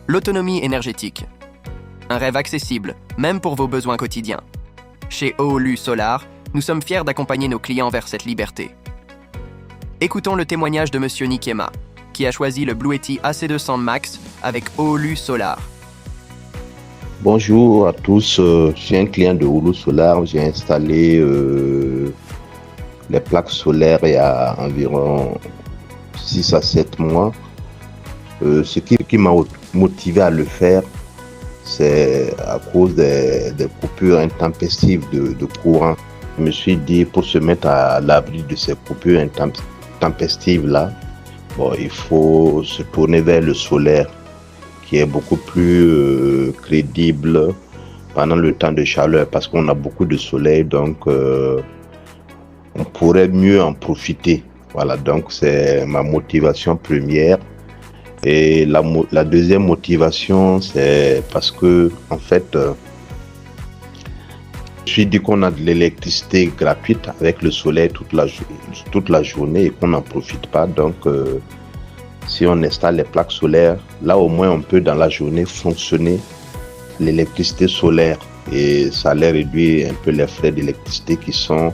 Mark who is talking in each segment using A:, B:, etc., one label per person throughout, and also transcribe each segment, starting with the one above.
A: L'autonomie énergétique. Un rêve accessible, même pour vos besoins quotidiens. Chez Oolu Solar, nous sommes fiers d'accompagner nos clients vers cette liberté. Écoutons le témoignage de Monsieur Nikema, qui a choisi le Bluetti AC200 Max avec Oolu Solar.
B: Bonjour à tous, je suis un client de Oolu Solar. J'ai installé les plaques solaires il y a environ 6 à 7 mois. Ce qui m'a motivé à le faire, c'est à cause des coupures intempestives de courant. Je me suis dit, pour se mettre à l'abri de ces coupures intempestives-là, il faut se tourner vers le solaire, qui est beaucoup plus crédible pendant le temps de chaleur, parce qu'on a beaucoup de soleil, donc on pourrait mieux en profiter. Voilà, donc c'est ma motivation première. Et la deuxième motivation, c'est parce que, en fait, je me suis dit qu'on a de l'électricité gratuite avec le soleil toute la journée et qu'on n'en profite pas. Donc, si on installe les plaques solaires, là au moins on peut dans la journée fonctionner l'électricité solaire et ça allait réduire un peu les frais d'électricité qui sont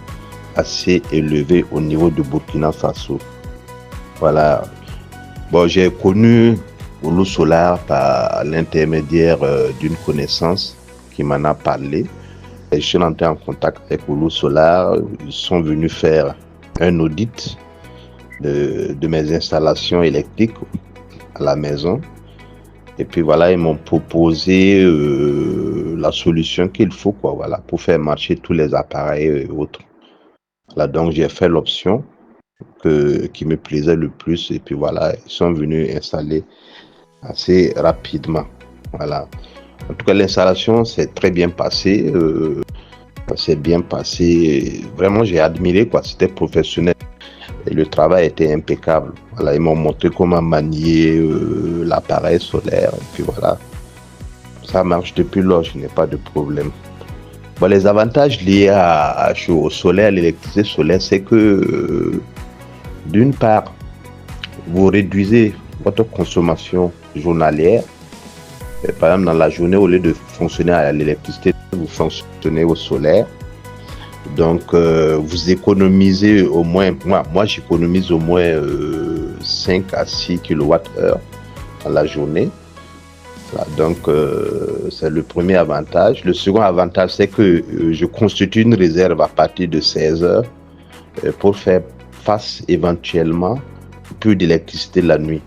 B: assez élevés au niveau de Burkina Faso. Voilà. J'ai connu Oolu Solar par l'intermédiaire d'une connaissance qui m'en a parlé. Et je suis entré en contact avec Oolu Solar. Ils sont venus faire un audit de mes installations électriques à la maison. Et puis voilà, ils m'ont proposé la solution qu'il faut pour faire marcher tous les appareils et autres. Voilà, donc j'ai fait l'option qui me plaisait le plus et puis voilà, ils sont venus installer assez rapidement. Voilà. En tout cas, l'installation s'est très bien passée. Vraiment, j'ai admiré c'était professionnel et le travail était impeccable. Voilà, ils m'ont montré comment manier l'appareil solaire et puis voilà, ça marche depuis lors, je n'ai pas de problème. Les avantages liés au solaire, à l'électricité solaire, c'est que d'une part, vous réduisez votre consommation journalière. Par exemple, dans la journée, au lieu de fonctionner à l'électricité, vous fonctionnez au solaire. Donc, vous économisez au moins, moi j'économise au moins 5 à 6 kWh dans la journée. Voilà, donc, c'est le premier avantage. Le second avantage, c'est que je constitue une réserve à partir de 16 heures pour faire face éventuellement peu d'électricité la nuit.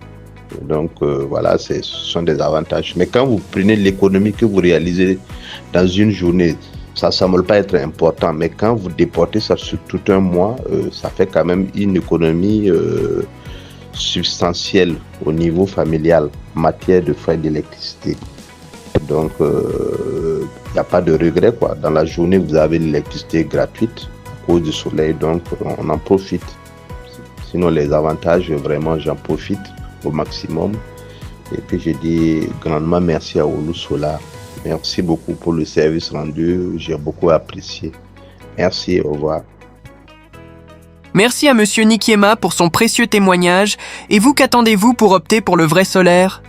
B: Donc voilà, ce sont des avantages. Mais quand vous prenez l'économie que vous réalisez dans une journée, ça ne semble pas être important. Mais quand vous déportez ça sur tout un mois, ça fait quand même une économie substantielle au niveau familial en matière de frais d'électricité. Donc il n'y a pas de regret, quoi. Dans la journée, vous avez l'électricité gratuite à cause du soleil, donc on en profite. Sinon, les avantages, vraiment, j'en profite au maximum. Et puis, je dis grandement merci à Oolu Solar. Merci beaucoup pour le service rendu. J'ai beaucoup apprécié. Merci, au revoir.
A: Merci à Monsieur Nikema pour son précieux témoignage. Et vous, qu'attendez-vous pour opter pour le vrai solaire ?